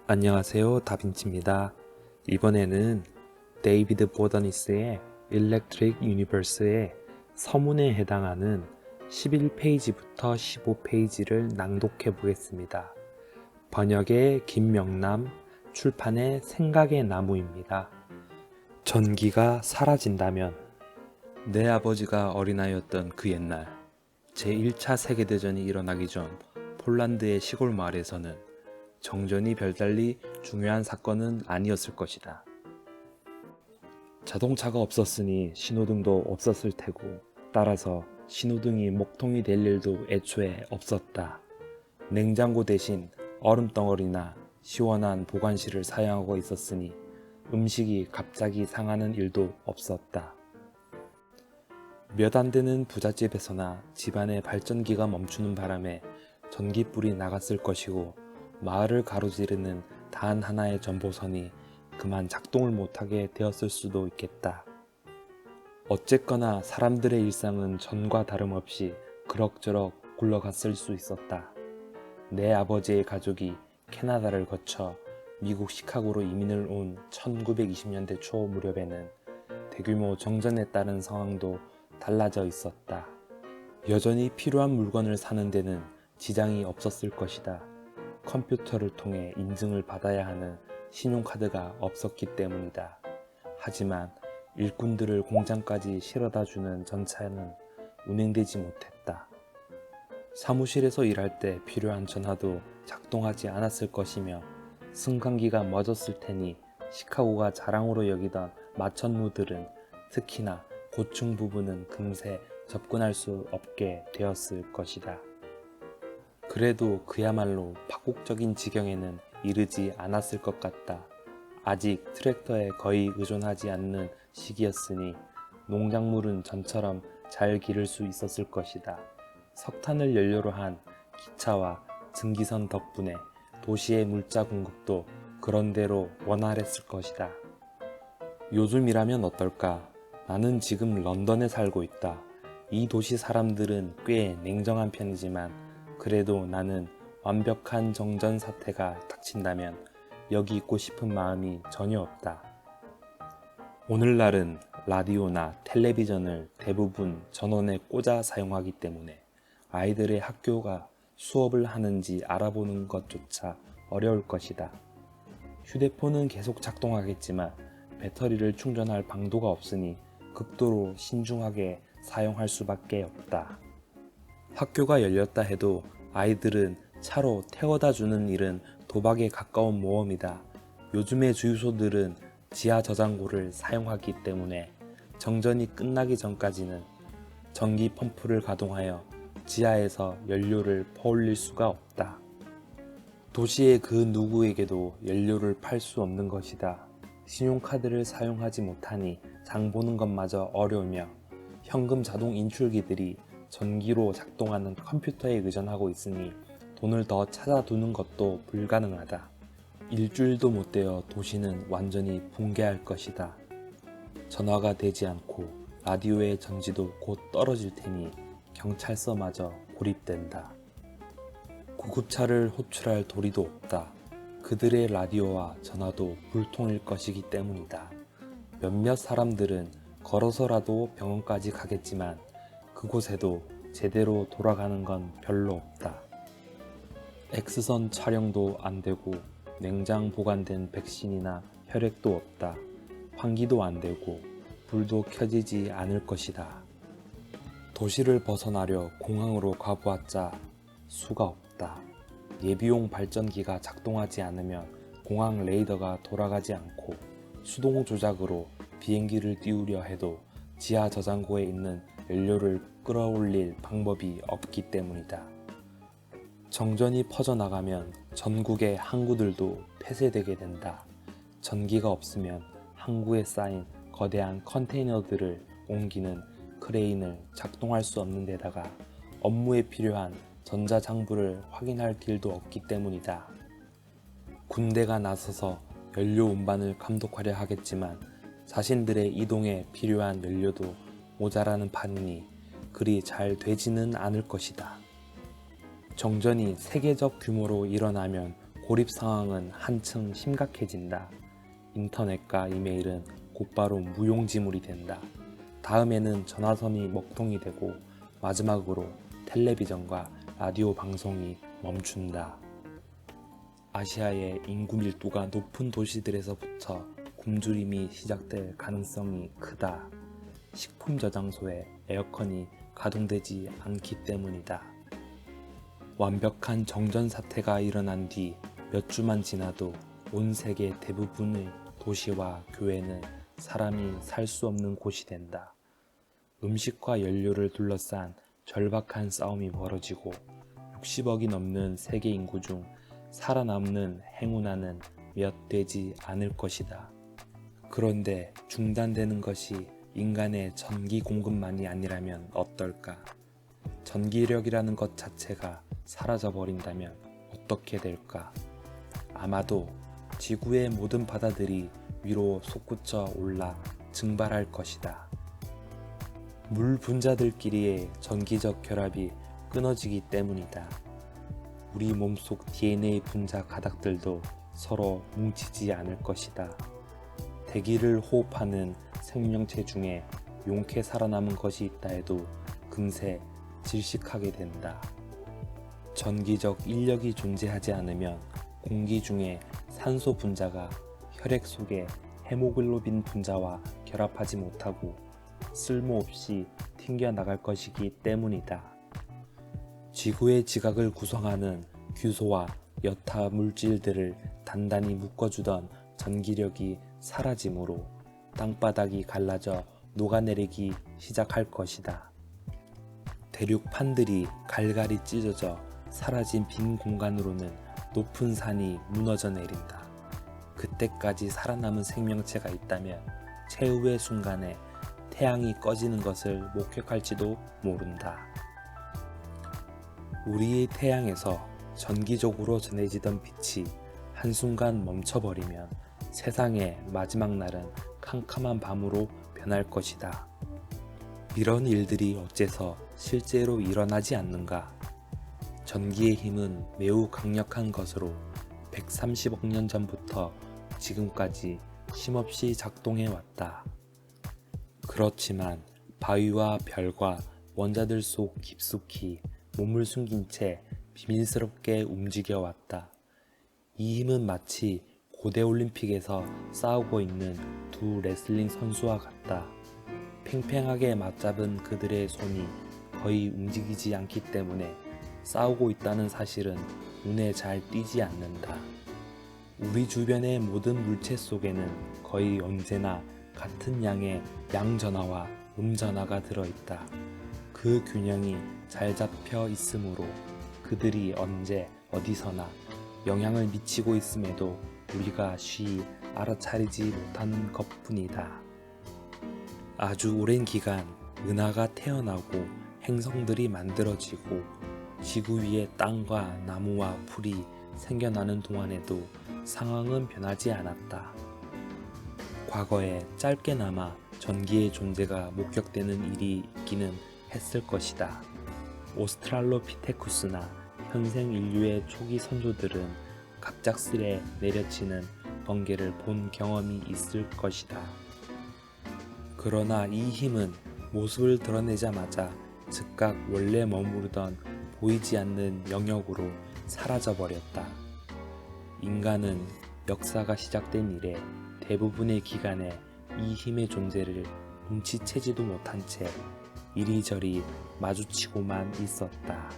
안녕하세요, 다빈치입니다. 이번에는 데이비드 보더니스의 일렉트릭 유니버스의 서문에 해당하는 11페이지부터 15페이지를 낭독해 보겠습니다. 번역의 김명남, 출판의 생각의 나무입니다. 전기가 사라진다면. 내 아버지가 어린아이였던 그 옛날, 제1차 세계대전이 일어나기 전 폴란드의 시골 마을에서는 정전이 별달리 중요한 사건은 아니었을 것이다. 자동차가 없었으니 신호등도 없었을 테고, 따라서 신호등이 목통이 될 일도 애초에 없었다. 냉장고 대신 얼음덩어리나 시원한 보관실을 사용하고 있었으니 음식이 갑자기 상하는 일도 없었다. 몇 안 되는 부잣집에서나 집안의 발전기가 멈추는 바람에 전기불이 나갔을 것이고, 마을을 가로지르는 단 하나의 전보선이 그만 작동을 못하게 되었을 수도 있겠다. 어쨌거나 사람들의 일상은 전과 다름없이 그럭저럭 굴러갔을 수 있었다. 내 아버지의 가족이 캐나다를 거쳐 미국 시카고로 이민을 온 1920년대 초 무렵에는 대규모 정전에 따른 상황도 달라져 있었다. 여전히 필요한 물건을 사는 데는 지장이 없었을 것이다. 컴퓨터를 통해 인증을 받아야 하는 신용카드가 없었기 때문이다. 하지만 일꾼들을 공장까지 실어다 주는 전차는 운행되지 못했다. 사무실에서 일할 때 필요한 전화도 작동하지 않았을 것이며, 승강기가 멎었을 테니 시카고가 자랑으로 여기던 마천루들은 특히나 고층 부분은 금세 접근할 수 없게 되었을 것이다. 그래도 그야말로 파국적인 지경에는 이르지 않았을 것 같다. 아직 트랙터에 거의 의존하지 않는 시기였으니 농작물은 전처럼 잘 기를 수 있었을 것이다. 석탄을 연료로 한 기차와 증기선 덕분에 도시의 물자 공급도 그런대로 원활했을 것이다. 요즘이라면 어떨까? 나는 지금 런던에 살고 있다. 이 도시 사람들은 꽤 냉정한 편이지만 그래도 나는 완벽한 정전 사태가 닥친다면 여기 있고 싶은 마음이 전혀 없다. 오늘날은 라디오나 텔레비전을 대부분 전원에 꽂아 사용하기 때문에 아이들의 학교가 수업을 하는지 알아보는 것조차 어려울 것이다. 휴대폰은 계속 작동하겠지만 배터리를 충전할 방도가 없으니 극도로 신중하게 사용할 수밖에 없다. 학교가 열렸다 해도 아이들은 차로 태워다 주는 일은 도박에 가까운 모험이다. 요즘의 주유소들은 지하 저장고를 사용하기 때문에 정전이 끝나기 전까지는 전기 펌프를 가동하여 지하에서 연료를 퍼올릴 수가 없다. 도시의 그 누구에게도 연료를 팔 수 없는 것이다. 신용카드를 사용하지 못하니 장 보는 것마저 어려우며 현금 자동 인출기들이 전기로 작동하는 컴퓨터에 의존하고 있으니 돈을 더 찾아두는 것도 불가능하다. 일주일도 못 되어 도시는 완전히 붕괴할 것이다. 전화가 되지 않고 라디오의 전지도 곧 떨어질 테니 경찰서마저 고립된다. 구급차를 호출할 도리도 없다. 그들의 라디오와 전화도 불통일 것이기 때문이다. 몇몇 사람들은 걸어서라도 병원까지 가겠지만 그곳에도 제대로 돌아가는 건 별로 없다. X선 촬영도 안 되고 냉장 보관된 백신이나 혈액도 없다. 환기도 안 되고 불도 켜지지 않을 것이다. 도시를 벗어나려 공항으로 가보았자 수가 없다. 예비용 발전기가 작동하지 않으면 공항 레이더가 돌아가지 않고 수동 조작으로 비행기를 띄우려 해도 지하 저장고에 있는 연료를 끌어올릴 방법이 없기 때문이다. 정전이 퍼져나가면 전국의 항구들도 폐쇄되게 된다. 전기가 없으면 항구에 쌓인 거대한 컨테이너들을 옮기는 크레인을 작동할 수 없는 데다가 업무에 필요한 전자장부를 확인할 길도 없기 때문이다. 군대가 나서서 연료 운반을 감독하려 하겠지만 자신들의 이동에 필요한 연료도 모자라는 판이니 그리 잘 되지는 않을 것이다. 정전이 세계적 규모로 일어나면 고립 상황은 한층 심각해진다. 인터넷과 이메일은 곧바로 무용지물이 된다. 다음에는 전화선이 먹통이 되고 마지막으로 텔레비전과 라디오 방송이 멈춘다. 아시아의 인구 밀도가 높은 도시들에서부터 굶주림이 시작될 가능성이 크다. 식품 저장소에 에어컨이 가동되지 않기 때문이다. 완벽한 정전 사태가 일어난 뒤 몇 주만 지나도 온 세계 대부분의 도시와 교회는 사람이 살 수 없는 곳이 된다. 음식과 연료를 둘러싼 절박한 싸움이 벌어지고 60억이 넘는 세계 인구 중 살아남는 행운아는 몇 되지 않을 것이다. 그런데 중단되는 것이 인간의 전기 공급만이 아니라면 어떨까? 전기력이라는 것 자체가 사라져버린다면 어떻게 될까? 아마도 지구의 모든 바다들이 위로 솟구쳐 올라 증발할 것이다. 물 분자들끼리의 전기적 결합이 끊어지기 때문이다. 우리 몸속 DNA 분자 가닥들도 서로 뭉치지 않을 것이다. 대기를 호흡하는 생명체 중에 용케 살아남은 것이 있다 해도 금세 질식하게 된다. 전기적 인력이 존재하지 않으면 공기 중에 산소 분자가 혈액 속의 헤모글로빈 분자와 결합하지 못하고 쓸모없이 튕겨나갈 것이기 때문이다. 지구의 지각을 구성하는 규소와 여타 물질들을 단단히 묶어주던 전기력이 사라지므로 땅바닥이 갈라져 녹아내리기 시작할 것이다. 대륙판들이 갈갈이 찢어져 사라진 빈 공간으로는 높은 산이 무너져 내린다. 그때까지 살아남은 생명체가 있다면 최후의 순간에 태양이 꺼지는 것을 목격할지도 모른다. 우리의 태양에서 전기적으로 전해지던 빛이 한순간 멈춰버리면 세상의 마지막 날은 캄캄한 밤으로 변할 것이다. 이런 일들이 어째서 실제로 일어나지 않는가? 전기의 힘은 매우 강력한 것으로 130억 년 전부터 지금까지 쉼없이 작동해 왔다. 그렇지만 바위와 별과 원자들 속 깊숙이 몸을 숨긴 채 비밀스럽게 움직여 왔다. 이 힘은 마치 고대 올림픽에서 싸우고 있는 두 레슬링 선수와 같다. 팽팽하게 맞잡은 그들의 손이 거의 움직이지 않기 때문에 싸우고 있다는 사실은 눈에 잘 띄지 않는다. 우리 주변의 모든 물체 속에는 거의 언제나 같은 양의 양전하와 음전하가 들어있다. 그 균형이 잘 잡혀 있으므로 그들이 언제 어디서나 영향을 미치고 있음에도 우리가 쉬이 알아차리지 못하는 것뿐이다. 아주 오랜 기간 은하가 태어나고 행성들이 만들어지고 지구 위에 땅과 나무와 풀이 생겨나는 동안에도 상황은 변하지 않았다. 과거에 짧게나마 전기의 존재가 목격되는 일이 있기는 했을 것이다. 오스트랄로피테쿠스나 현생 인류의 초기 선조들은 갑작스레 내려치는 번개를 본 경험이 있을 것이다. 그러나 이 힘은 모습을 드러내자마자 즉각 원래 머무르던 보이지 않는 영역으로 사라져버렸다. 인간은 역사가 시작된 이래 대부분의 기간에 이 힘의 존재를 눈치채지도 못한 채 이리저리 마주치고만 있었다.